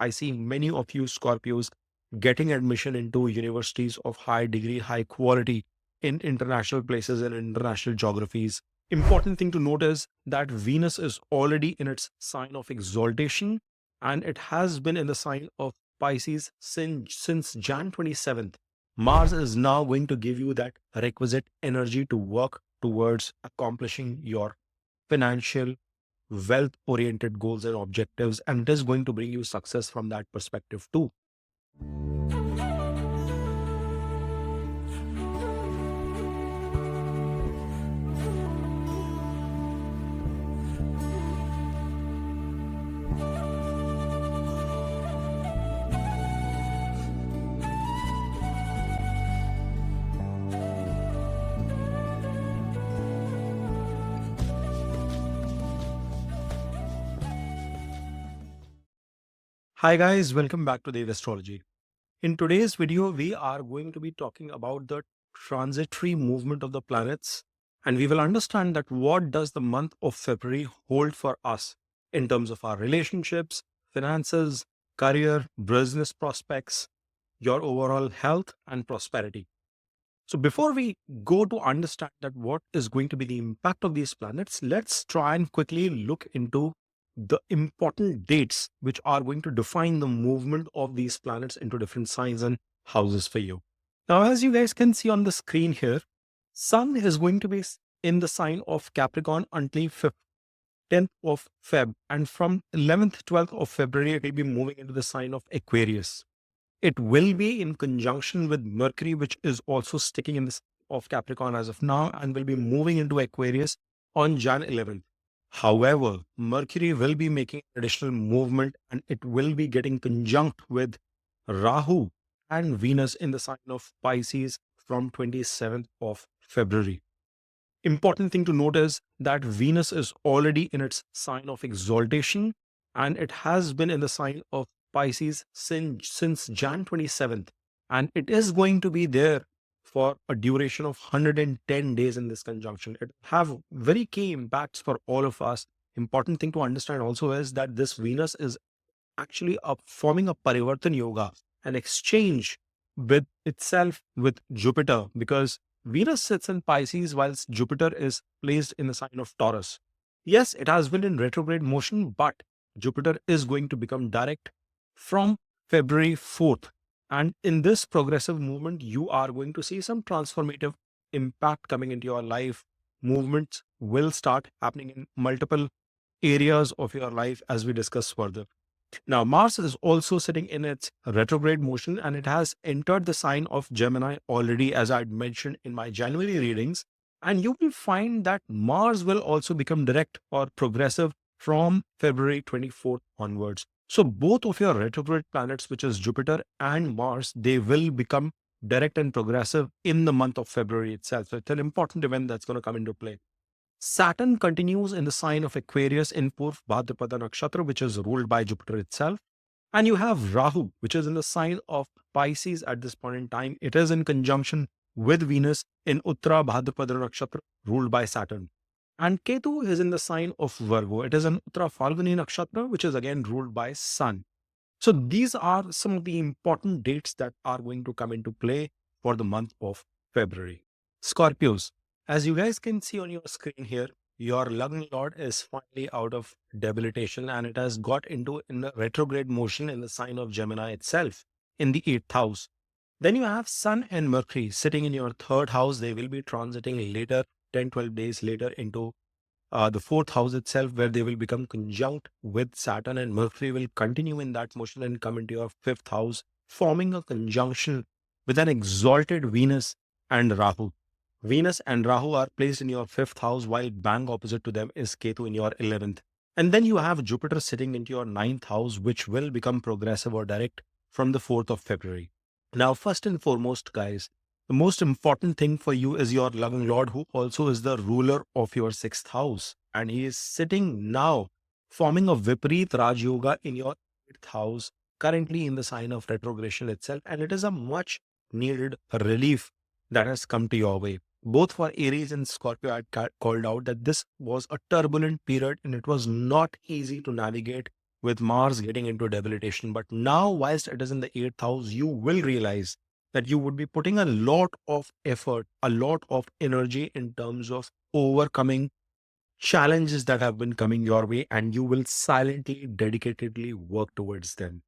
I see many of you Scorpios getting admission into universities of high degree, high quality in international places and international geographies. Important thing to note is that Venus is already in its sign of exaltation, and it has been in the sign of Pisces since Jan 27th. Mars is now going to give you that requisite energy to work towards accomplishing your financial, wealth oriented goals and objectives, and it is going to bring you success from that perspective too. Hi guys, welcome back to the Astrology. In today's video, we are going to be talking about the transitory movement of the planets, and we will understand that what does the month of February hold for us in terms of our relationships, finances, career, business prospects, your overall health and prosperity. So before we go to understand that what is going to be the impact of these planets, let's try and quickly look into the important dates which are going to define the movement of these planets into different signs and houses for you. Now, as you guys can see on the screen here, Sun is going to be in the sign of Capricorn until 10th of Feb, and from 11th, 12th of February, it will be moving into the sign of Aquarius. It will be in conjunction with Mercury, which is also sticking in this of Capricorn as of now, and will be moving into Aquarius on Jan 11th. However, Mercury will be making additional movement, and it will be getting conjunct with Rahu and Venus in the sign of Pisces from 27th of February. Important thing to note is that Venus is already in its sign of exaltation, and it has been in the sign of Pisces since Jan 27th, and it is going to be there for a duration of 110 days in this conjunction. It have very key impacts for all of us. Important thing to understand also is that this Venus is actually forming a Parivartan Yoga, an exchange with itself with Jupiter, because Venus sits in Pisces whilst Jupiter is placed in the sign of Taurus. Yes, it has been in retrograde motion, but Jupiter is going to become direct from February 4th. And in this progressive movement, you are going to see some transformative impact coming into your life. Movements will start happening in multiple areas of your life as we discuss further. Now, Mars is also sitting in its retrograde motion, and it has entered the sign of Gemini already, as I'd mentioned in my January readings. And you will find that Mars will also become direct or progressive from February 24th onwards. So both of your retrograde planets, which is Jupiter and Mars, they will become direct and progressive in the month of February itself. So it's an important event that's going to come into play. Saturn continues in the sign of Aquarius in Purv Bhadrapada Nakshatra, which is ruled by Jupiter itself. And you have Rahu, which is in the sign of Pisces at this point in time. It is in conjunction with Venus in Uttara Bhadrapada Nakshatra, ruled by Saturn. And Ketu is in the sign of Virgo. It is in Uttara Phalguni Nakshatra, which is again ruled by Sun. So these are some of the important dates that are going to come into play for the month of February. Scorpios, as you guys can see on your screen here, your Lagna Lord is finally out of debilitation, and it has got into in a retrograde motion in the sign of Gemini itself in the 8th house. Then you have Sun and Mercury sitting in your 3rd house. They will be transiting later, 10, 12 days later, into the 4th house itself, where they will become conjunct with Saturn, and Mercury will continue in that motion and come into your 5th house, forming a conjunction with an exalted Venus and Rahu. Venus and Rahu are placed in your 5th house, while bang opposite to them is Ketu in your 11th. And then you have Jupiter sitting into your 9th house, which will become progressive or direct from the 4th of February. Now, first and foremost, guys, the most important thing for you is your loving Lord, who also is the ruler of your 6th house. And he is sitting now, forming a Viparit Raj Yoga in your 8th house, currently in the sign of retrogression itself. And it is a much needed relief that has come to your way. Both for Aries and Scorpio, I called out that this was a turbulent period, and it was not easy to navigate with Mars getting into debilitation. But now, whilst it is in the eighth house, you will realize that you would be putting a lot of effort, a lot of energy in terms of overcoming challenges that have been coming your way, and you will silently, dedicatedly work towards them.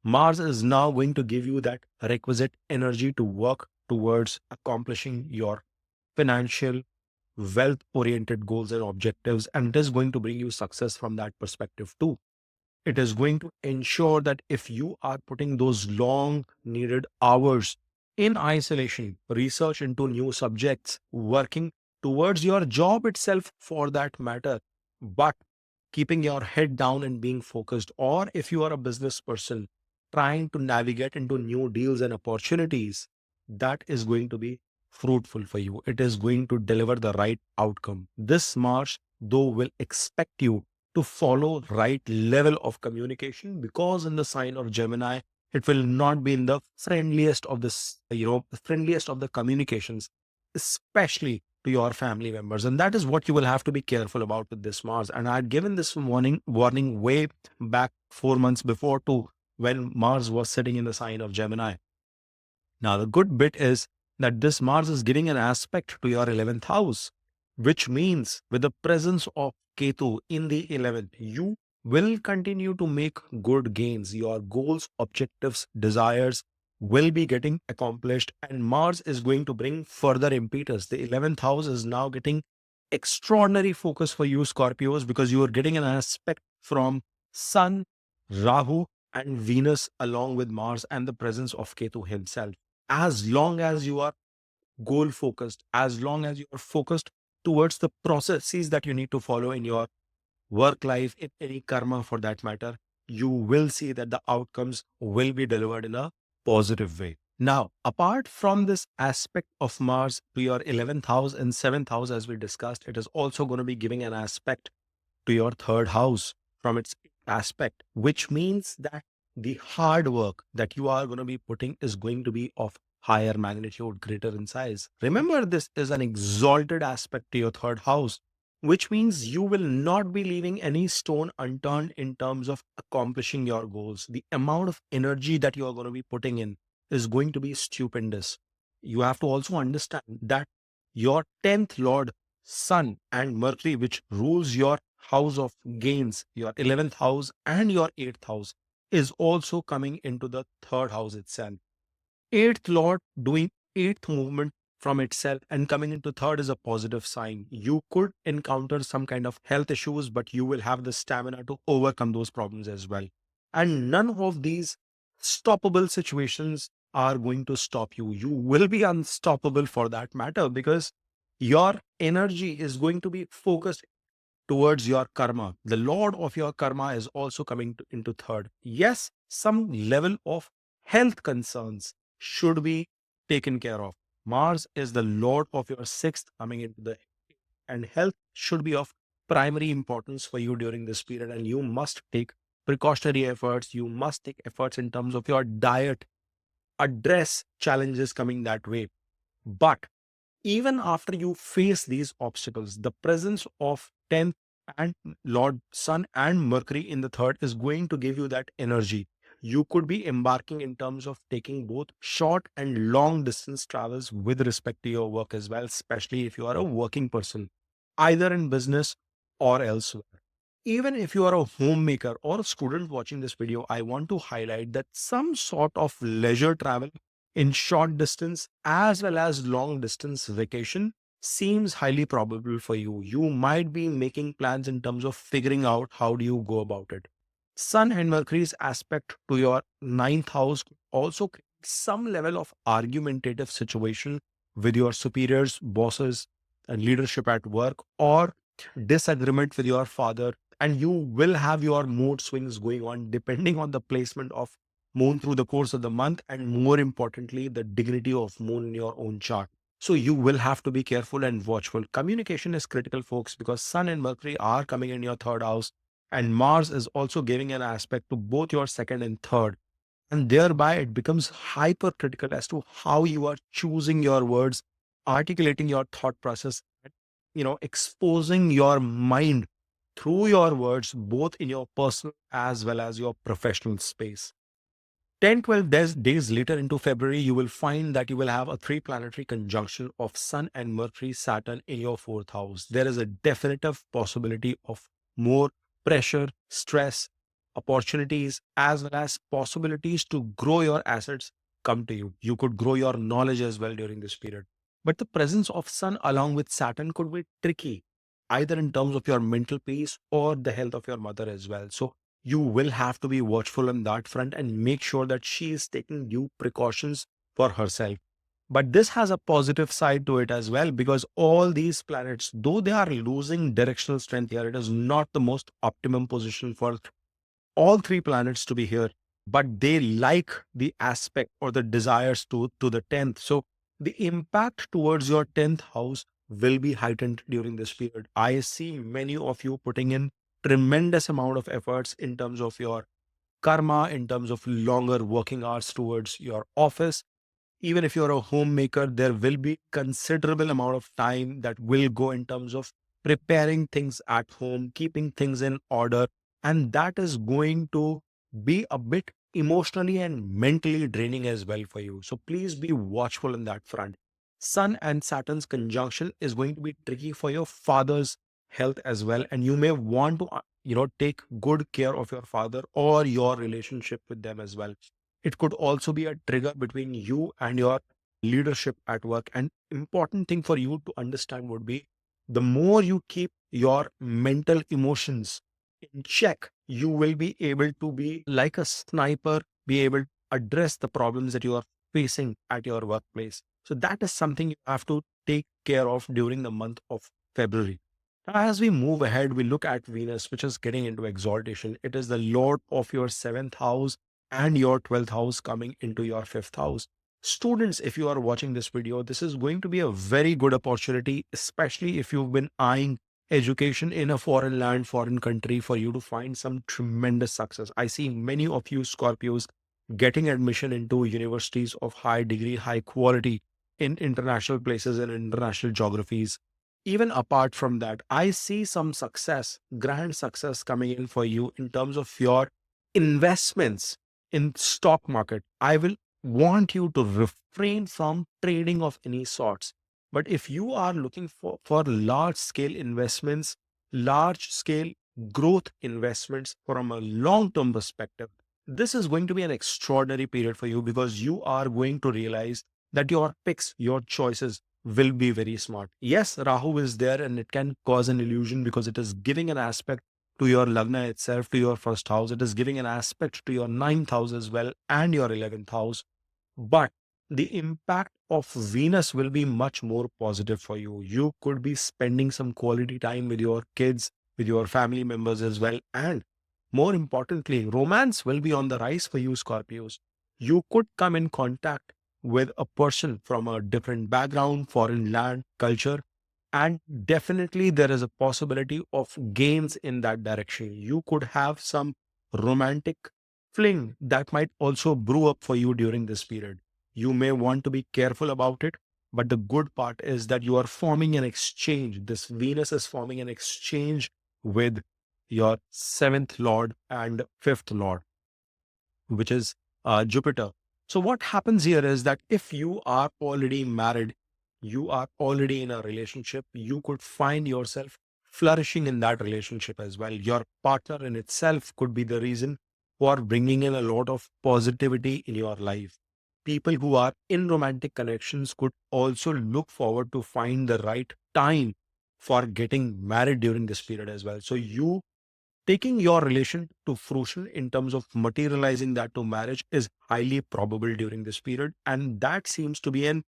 Mars is now going to give you that requisite energy to work towards accomplishing your financial, wealth oriented goals and objectives, and it is going to bring you success from that perspective too. It is going to ensure that if you are putting those long needed hours in isolation, research into new subjects, working towards your job itself for that matter, but keeping your head down and being focused, or if you are a business person trying to navigate into new deals and opportunities, that is going to be fruitful for you. It is going to deliver the right outcome. This March, though, will expect you to follow right level of communication, because in the sign of Gemini, it will not be in the friendliest of this, friendliest of the communications, especially to your family members. And that is what you will have to be careful about with this Mars. And I had given this warning way back 4 months before too, when Mars was sitting in the sign of Gemini. Now, the good bit is that this Mars is giving an aspect to your 11th house, which means with the presence of Ketu in the 11th, you will continue to make good gains. Your goals, objectives, desires will be getting accomplished, and Mars is going to bring further impetus. The 11th house is now getting extraordinary focus for you, Scorpios, because you are getting an aspect from Sun, Rahu, and Venus, along with Mars and the presence of Ketu himself. As long as you are goal focused, as long as you are focused towards the processes that you need to follow in your work life, in any karma for that matter, you will see that the outcomes will be delivered in a positive way. Now, apart from this aspect of Mars to your 11th house and 7th house, as we discussed, it is also going to be giving an aspect to your third house from its aspect, which means that the hard work that you are going to be putting is going to be of higher magnitude, greater in size. Remember, this is an exalted aspect to your third house, which means you will not be leaving any stone unturned in terms of accomplishing your goals. The amount of energy that you are going to be putting in is going to be stupendous. You have to also understand that your 10th Lord, Sun and Mercury, which rules your house of gains, your 11th house and your 8th house, is also coming into the third house itself. Eighth Lord doing eighth movement from itself and coming into third is a positive sign. You could encounter some kind of health issues, but you will have the stamina to overcome those problems as well. And none of these stoppable situations are going to stop you. You will be unstoppable for that matter, because your energy is going to be focused towards your karma. The Lord of your karma is also coming into third. Yes, some level of health concerns should be taken care of. Mars is the Lord of your sixth coming into the, and health should be of primary importance for you during this period. And you must take precautionary efforts. You must take efforts in terms of your diet, address challenges coming that way. But even after you face these obstacles, the presence of 10th and Lord Sun and Mercury in the third is going to give you that energy. You could be embarking in terms of taking both short and long distance travels with respect to your work as well, especially if you are a working person, either in business or elsewhere. Even if you are a homemaker or a student watching this video, I want to highlight that some sort of leisure travel in short distance as well as long distance vacation seems highly probable for you. You might be making plans in terms of figuring out how do you go about it. Sun and Mercury's aspect to your ninth house could also create some level of argumentative situation with your superiors, bosses, and leadership at work, or disagreement with your father, and you will have your mood swings going on depending on the placement of moon through the course of the month, and more importantly, the dignity of moon in your own chart. So you will have to be careful and watchful. Communication is critical, folks, because Sun and Mercury are coming in your third house, and Mars is also giving an aspect to both your second and third. And thereby it becomes hypercritical as to how you are choosing your words, articulating your thought process, exposing your mind through your words, both in your personal as well as your professional space. 10, 12 days later into February, you will find that you will have a three planetary conjunction of Sun and Mercury, Saturn in your fourth house. There is a definitive possibility of more pressure, stress, opportunities, as well as possibilities to grow your assets come to you. You could grow your knowledge as well during this period. But the presence of Sun along with Saturn could be tricky, either in terms of your mental peace or the health of your mother as well. So you will have to be watchful on that front and make sure that she is taking due precautions for herself. But this has a positive side to it as well, because all these planets, though they are losing directional strength here, it is not the most optimum position for all three planets to be here, but they like the aspect or the desires to the 10th. So the impact towards your 10th house will be heightened during this period. I see many of you putting in tremendous amount of efforts in terms of your karma, in terms of longer working hours towards your office. Even if you're a homemaker, there will be considerable amount of time that will go in terms of preparing things at home, keeping things in order, and that is going to be a bit emotionally and mentally draining as well for you. So please be watchful on that front. Sun and Saturn's conjunction is going to be tricky for your father's health as well, and you may want to take good care of your father or your relationship with them as well. It could also be a trigger between you and your leadership at work. And important thing for you to understand would be, the more you keep your mental emotions in check, you will be able to be like a sniper, be able to address the problems that you are facing at your workplace. So that is something you have to take care of during the month of February. Now, as we move ahead, we look at Venus, which is getting into exaltation. It is the Lord of your seventh house and your 12th house coming into your fifth house. Students, if you are watching this video, this is going to be a very good opportunity, especially if you've been eyeing education in a foreign land, foreign country, for you to find some tremendous success. I see many of you Scorpios getting admission into universities of high degree, high quality in international places and international geographies. Even apart from that, I see some success, grand success coming in for you in terms of your investments in stock market. I will want you to refrain from trading of any sorts. But if you are looking for large scale investments, large scale growth investments from a long term perspective, this is going to be an extraordinary period for you, because you are going to realize that your picks, your choices will be very smart. Yes, Rahu is there and it can cause an illusion because it is giving an aspect to your Lagna itself, to your first house. It is giving an aspect to your ninth house as well and your 11th house. But the impact of Venus will be much more positive for you. You could be spending some quality time with your kids, with your family members as well. And more importantly, romance will be on the rise for you, Scorpios. You could come in contact with a person from a different background, foreign land, culture, and definitely there is a possibility of gains in that direction. You could have some romantic fling that might also brew up for you during this period. You may want to be careful about it, but the good part is that you are forming an exchange. This Venus is forming an exchange with your seventh lord and fifth lord, which is Jupiter. So, what happens here is that if you are already married, you are already in a relationship, you could find yourself flourishing in that relationship as well. Your partner in itself could be the reason for bringing in a lot of positivity in your life. People who are in romantic connections could also look forward to find the right time for getting married during this period as well. So, you taking your relation to fruition in terms of materializing that to marriage is highly probable during this period. And that seems to be an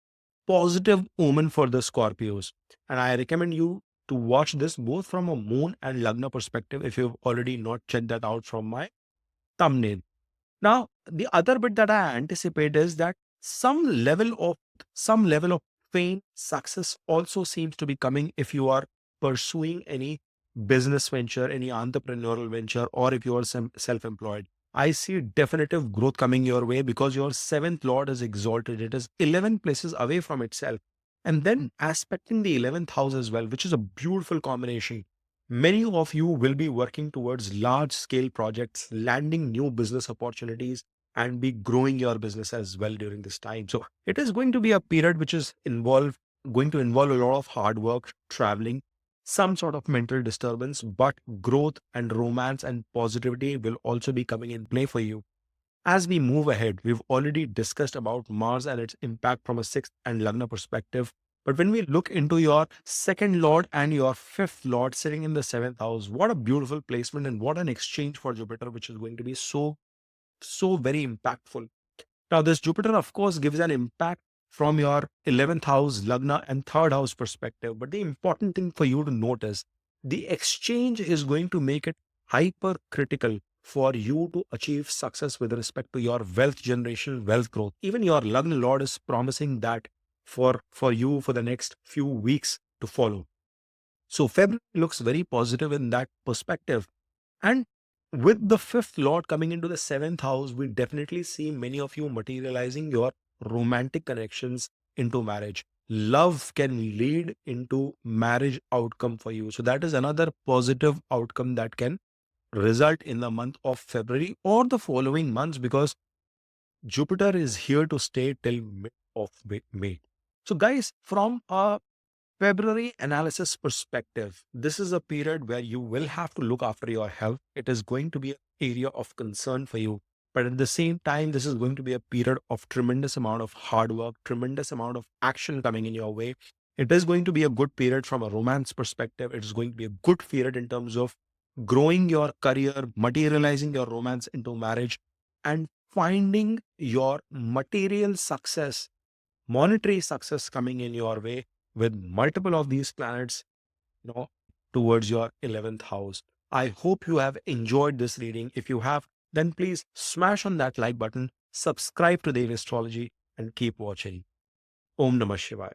positive omen for the Scorpios. And I recommend you to watch this both from a moon and Lagna perspective if you've already not checked that out from my thumbnail. Now, the other bit that I anticipate is that some level of fame, success also seems to be coming if you are pursuing any business venture, any entrepreneurial venture, or if you are self-employed. I see definitive growth coming your way because your seventh lord is exalted. It is 11 places away from itself. And then aspecting the 11th house as well, which is a beautiful combination. Many of you will be working towards large scale projects, landing new business opportunities, and be growing your business as well during this time. So it is going to be a period which is going to involve a lot of hard work, traveling, some sort of mental disturbance, but growth and romance and positivity will also be coming in play for you. As we move ahead, we've already discussed about Mars and its impact from a sixth and Lagna perspective. But when we look into your second lord and your fifth lord sitting in the seventh house, what a beautiful placement and what an exchange for Jupiter, which is going to be so very impactful. Now, this Jupiter, of course, gives an impact from your 11th house, Lagna, and third house perspective. But the important thing for you to note is the exchange is going to make it hyper critical for you to achieve success with respect to your wealth generation, wealth growth. Even your Lagna Lord is promising that for you for the next few weeks to follow. So February looks very positive in that perspective. And with the fifth lord coming into the seventh house, we definitely see many of you materializing your romantic connections into marriage. Love can lead into marriage outcome for you. So that is another positive outcome that can result in the month of February or the following months, because Jupiter is here to stay till mid of May. So guys, from a February analysis perspective, this is a period where you will have to look after your health. It is going to be an area of concern for you. But at the same time, this is going to be a period of tremendous amount of hard work, tremendous amount of action coming in your way. It is going to be a good period from a romance perspective. It is going to be a good period in terms of growing your career, materializing your romance into marriage, and finding your material success, monetary success coming in your way with multiple of these planets, you know, towards your 11th house. I hope you have enjoyed this reading. If you have, then please smash on that like button, subscribe to Daily Astrology, and keep watching. Om Namah Shivaya.